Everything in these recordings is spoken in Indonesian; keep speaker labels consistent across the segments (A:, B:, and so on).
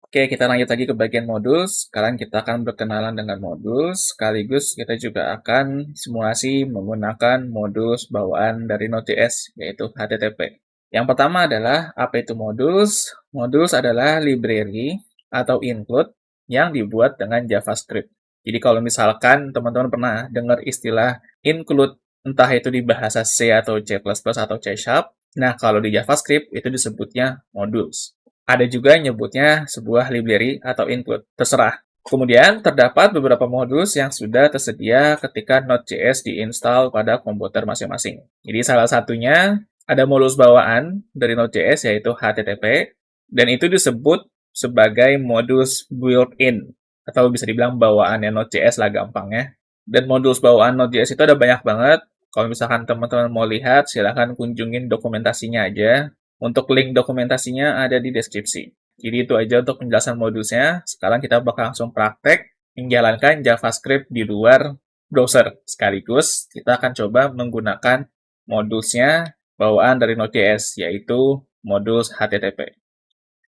A: Oke, kita lanjut lagi ke bagian modul. Sekarang kita akan berkenalan dengan modul, sekaligus kita juga akan simulasi menggunakan modul bawaan dari Node.js, yaitu HTTP. Yang pertama adalah, apa itu modules? Modules adalah library atau include yang dibuat dengan JavaScript. Jadi kalau misalkan teman-teman pernah dengar istilah include, entah itu di bahasa C atau C++ atau C Sharp, nah kalau di JavaScript itu disebutnya modules. Ada juga yang nyebutnya sebuah library atau include, terserah. Kemudian, terdapat beberapa modules yang sudah tersedia ketika Node.js diinstal pada komputer masing-masing. Jadi, salah satunya ada modulus bawaan dari Node.js, yaitu HTTP, dan itu disebut sebagai modulus built-in, atau bisa dibilang bawaannya Node.js lah gampangnya. Dan modulus bawaan Node.js itu ada banyak banget. Kalau misalkan teman-teman mau lihat, silahkan kunjungin dokumentasinya aja. Untuk link dokumentasinya ada di deskripsi. Jadi itu aja untuk penjelasan modulnya. Sekarang kita bakal langsung praktek menjalankan JavaScript di luar browser. Sekaligus kita akan coba menggunakan modulnya bawaan dari Node.js, yaitu modulus HTTP.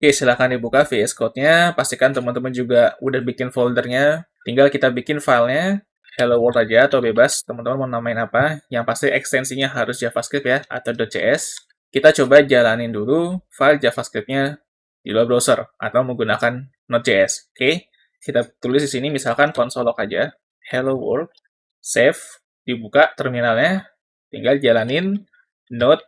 A: Oke, silahkan dibuka VS Code-nya. Pastikan teman-teman juga udah bikin foldernya. Tinggal kita bikin filenya. Hello World aja atau bebas. Teman-teman mau namain apa. Yang pasti ekstensinya harus JavaScript ya, atau .js. Kita coba jalanin dulu file JavaScript-nya di luar browser atau menggunakan Node.js. Oke, kita tulis di sini misalkan console log aja, hello world, save, dibuka terminalnya, tinggal jalanin node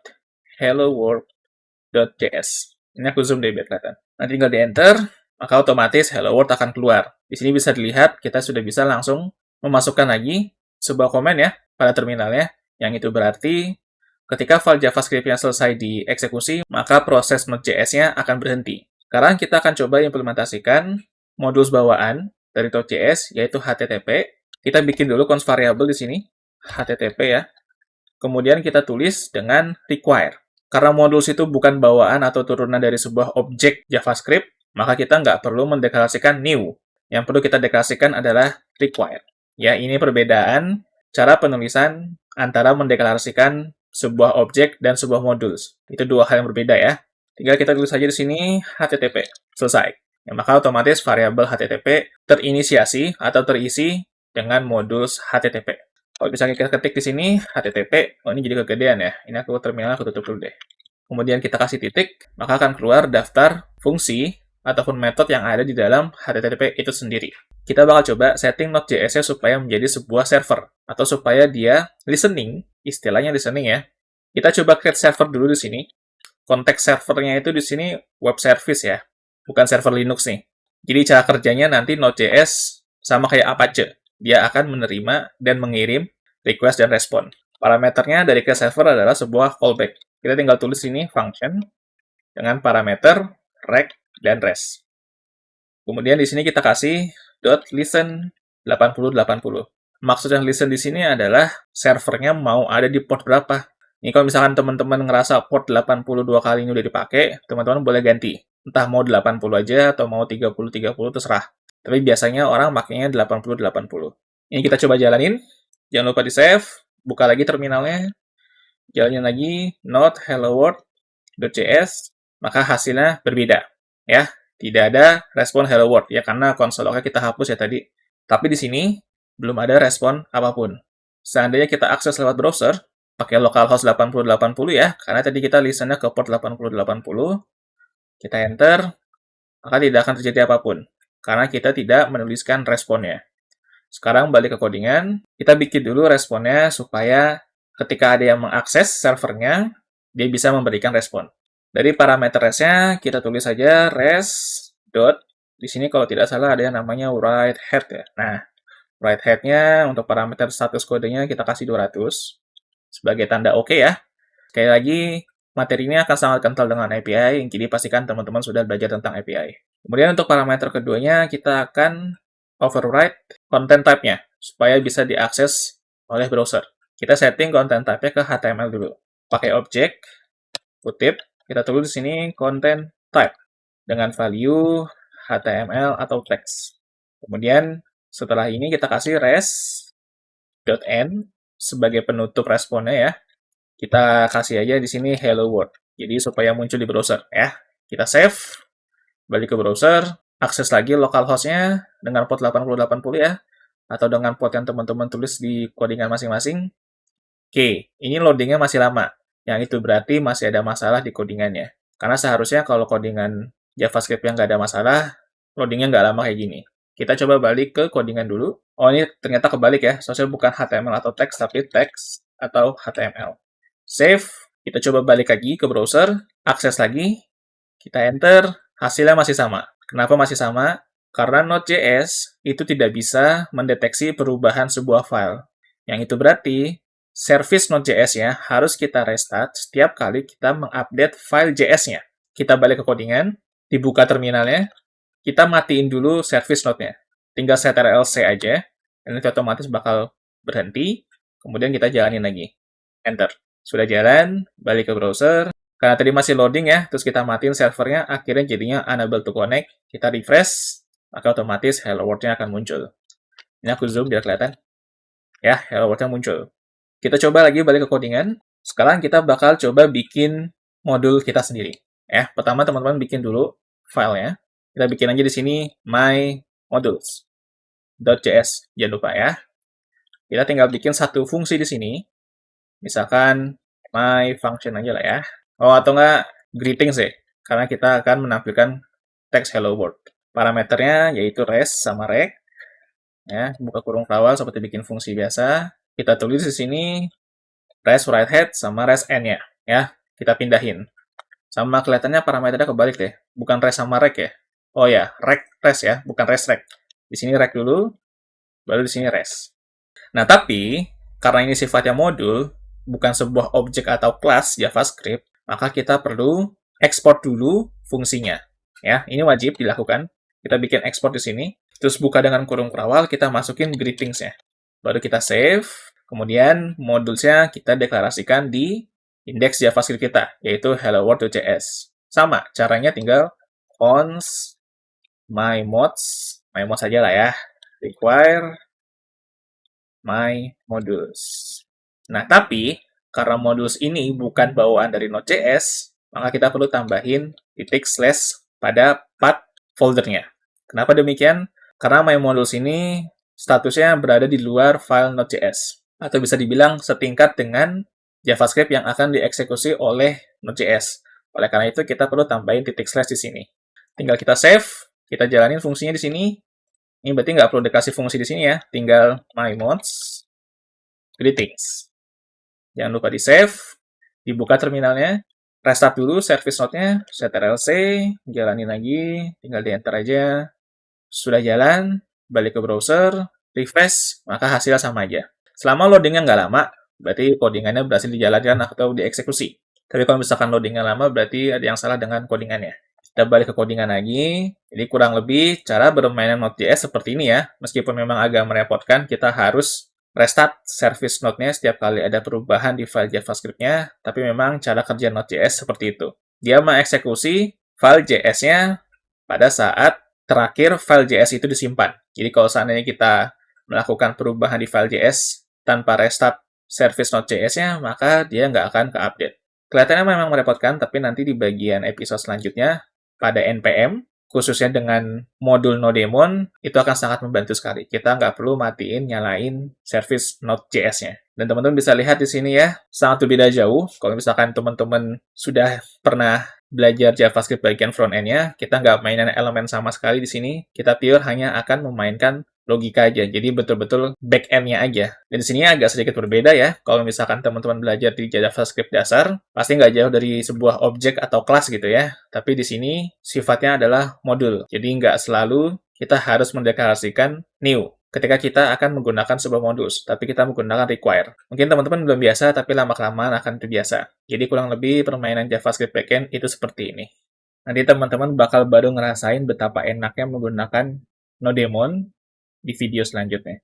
A: hello world.js. Ini aku zoom deh biar kelihatan. Nanti tinggal di enter, maka otomatis hello world akan keluar. Di sini bisa dilihat kita sudah bisa langsung memasukkan lagi sebuah komen ya pada terminalnya, yang itu berarti ketika file JavaScript-nya selesai dieksekusi, maka proses Node.js-nya akan berhenti. Sekarang kita akan coba implementasikan modul bawaan dari Node.js, yaitu HTTP. Kita bikin dulu const variable di sini, HTTP ya. Kemudian kita tulis dengan require. Karena modulus itu bukan bawaan atau turunan dari sebuah objek JavaScript, maka kita nggak perlu mendeklarasikan new. Yang perlu kita deklarasikan adalah require. Ya, ini perbedaan cara penulisan antara mendeklarasikan sebuah objek dan sebuah modules. Itu dua hal yang berbeda ya. Tinggal kita tulis saja di sini HTTP. Selesai. Ya, maka otomatis variabel HTTP terinisiasi atau terisi dengan modules HTTP. Kalau misalnya kita ketik di sini HTTP, oh ini jadi kegedean ya. Ini aku terminal aku tutup dulu deh. Kemudian kita kasih titik, maka akan keluar daftar fungsi ataupun metode yang ada di dalam HTTP itu sendiri. Kita bakal coba setting Node.js-nya supaya menjadi sebuah server, atau supaya dia listening, istilahnya listening ya. Kita coba create server dulu di sini. Konteks servernya itu di sini web service ya, bukan server Linux nih. Jadi cara kerjanya nanti Node.js sama kayak Apache. Dia akan menerima dan mengirim request dan respon. Parameternya dari create server adalah sebuah callback. Kita tinggal tulis ini function dengan parameter rect dan rest. Kemudian di sini kita kasih .listen 8080. Maksudnya listen di sini adalah servernya mau ada di port berapa. Ini kalau misalkan teman-teman ngerasa port 82 kali ini udah dipakai, teman-teman boleh ganti. Entah mau 80 aja atau mau 30-30 terserah. Tapi biasanya orang makanya 80-80. Ini kita coba jalanin. Jangan lupa di-save. Buka lagi terminalnya. Jalanin lagi node hello world.js. Maka hasilnya berbeda. Ya, tidak ada respon hello world ya karena console log-nya kita hapus ya tadi. Tapi di sini belum ada respon apapun. Seandainya kita akses lewat browser, pakai localhost 8080 ya, karena tadi kita listen-nya ke port 8080, kita enter, maka tidak akan terjadi apapun, karena kita tidak menuliskan responnya. Sekarang balik ke codingan, kita bikin dulu responnya supaya ketika ada yang mengakses servernya, dia bisa memberikan respon. Dari parameter rest-nya, kita tulis saja rest dot, di sini kalau tidak salah ada yang namanya write head ya. Nah, write head-nya untuk parameter status kodenya kita kasih 200 sebagai tanda oke ya. Sekali lagi, materi ini akan sangat kental dengan API, jadi pastikan teman-teman sudah belajar tentang API. Kemudian untuk parameter keduanya, kita akan override content type-nya supaya bisa diakses oleh browser. Kita setting content type-nya ke HTML dulu. Pakai objek, kutip, kita tulis di sini content type dengan value HTML atau text. Kemudian setelah ini kita kasih res.end sebagai penutup responnya ya. Kita kasih aja di sini hello world. Jadi supaya muncul di browser ya. Kita save, balik ke browser, akses lagi localhost-nya dengan port 8080 ya, atau dengan port yang teman-teman tulis di codingan masing-masing. Oke, ini loadingnya masih lama. Yang itu berarti masih ada masalah di codingannya. Karena seharusnya kalau codingan JavaScript yang nggak ada masalah, loadingnya nggak lama kayak gini. Kita coba balik ke codingan dulu. Oh, ini ternyata kebalik ya. Soalnya bukan HTML atau teks, tapi teks atau HTML. Save, kita coba balik lagi ke browser, akses lagi, kita enter, hasilnya masih sama. Kenapa masih sama? Karena Node.js itu tidak bisa mendeteksi perubahan sebuah file. Yang itu berarti, service Node.js-nya harus kita restart setiap kali kita mengupdate file JS-nya. Kita balik ke codingan, dibuka terminalnya, kita matiin dulu service node-nya. Tinggal ctrl-c aja, dan itu otomatis bakal berhenti, kemudian kita jalanin lagi. Enter. Sudah jalan, balik ke browser. Karena tadi masih loading ya, terus kita matiin servernya, akhirnya jadinya unable to connect. Kita refresh, maka otomatis hello world-nya akan muncul. Ini aku zoom biar kelihatan. Ya, hello world-nya muncul. Kita coba lagi balik ke codingan. Sekarang kita bakal coba bikin modul kita sendiri. Ya, pertama teman-teman bikin dulu filenya. Kita bikin aja di sini my modules.js. Jangan lupa ya. Kita tinggal bikin satu fungsi di sini. Misalkan my function aja lah ya. Oh, atau enggak greetings ya. Karena kita akan menampilkan teks hello world. Parameternya yaitu res sama rect. Ya, buka kurung kawal seperti bikin fungsi biasa. Kita tulis di sini res write head sama res end-nya. Ya, kita pindahin. Sama kelihatannya parameternya kebalik deh. Bukan res sama rect ya. Oh ya, rect res ya, bukan res rect. Di sini rect dulu, baru di sini res. Nah, tapi karena ini sifatnya modul, bukan sebuah objek atau kelas JavaScript, maka kita perlu ekspor dulu fungsinya. Ya, ini wajib dilakukan. Kita bikin ekspor di sini, terus buka dengan kurung kerawal, kita masukin greetings-nya. Baru kita save, kemudian modulsnya kita deklarasikan di indeks JavaScript kita, yaitu hello world.js. Sama, caranya tinggal const my mods aja lah ya, require my modules. Nah, tapi karena modules ini bukan bawaan dari Node.js, maka kita perlu tambahin titik slash pada path foldernya. Kenapa demikian? Karena my modules ini statusnya berada di luar file Node.js, atau bisa dibilang setingkat dengan JavaScript yang akan dieksekusi oleh Node.js. Oleh karena itu, kita perlu tambahin titik slash di sini. Tinggal kita save, kita jalanin fungsinya di sini. Ini berarti nggak perlu dikasih fungsi di sini ya, tinggal my mods greetings. Jangan lupa di save, dibuka terminalnya, restart dulu service node-nya, ctrl-c, jalanin lagi, tinggal di enter aja. Sudah jalan, balik ke browser, refresh, maka hasilnya sama aja. Selama loadingnya nggak lama, berarti codingannya berhasil dijalankan atau dieksekusi. Tapi kalau misalkan loadingnya lama, berarti ada yang salah dengan codingannya. Kita balik ke codingan lagi. Jadi kurang lebih cara bermain Node.js seperti ini ya. Meskipun memang agak merepotkan, kita harus restart service node-nya setiap kali ada perubahan di file JavaScript-nya. Tapi memang cara kerja Node.js seperti itu. Dia mengeksekusi file JS-nya pada saat terakhir file JS itu disimpan. Jadi kalau seandainya kita melakukan perubahan di file JS tanpa restart service Node.js-nya, maka dia nggak akan ke-update. Kelihatannya memang merepotkan, tapi nanti di bagian episode selanjutnya, pada NPM, khususnya dengan modul Nodemon, itu akan sangat membantu sekali. Kita nggak perlu matiin, nyalain service Node.js-nya. Dan teman-teman bisa lihat di sini ya, sangat berbeda jauh. Kalau misalkan teman-teman sudah pernah belajar JavaScript bagian front-end-nya, kita nggak mainan elemen sama sekali di sini. Kita pure hanya akan memainkan logika aja, jadi betul-betul back-end-nya aja. Dan di sini agak sedikit berbeda ya, kalau misalkan teman-teman belajar di JavaScript dasar, pasti nggak jauh dari sebuah objek atau kelas gitu ya. Tapi di sini sifatnya adalah modul, jadi nggak selalu kita harus mendeklarasikan new ketika kita akan menggunakan sebuah modus, tapi kita menggunakan require. Mungkin teman-teman belum biasa, tapi lama-kelamaan akan terbiasa. Jadi kurang lebih permainan JavaScript backend itu seperti ini. Nanti teman-teman bakal baru ngerasain betapa enaknya menggunakan Nodemon di video selanjutnya.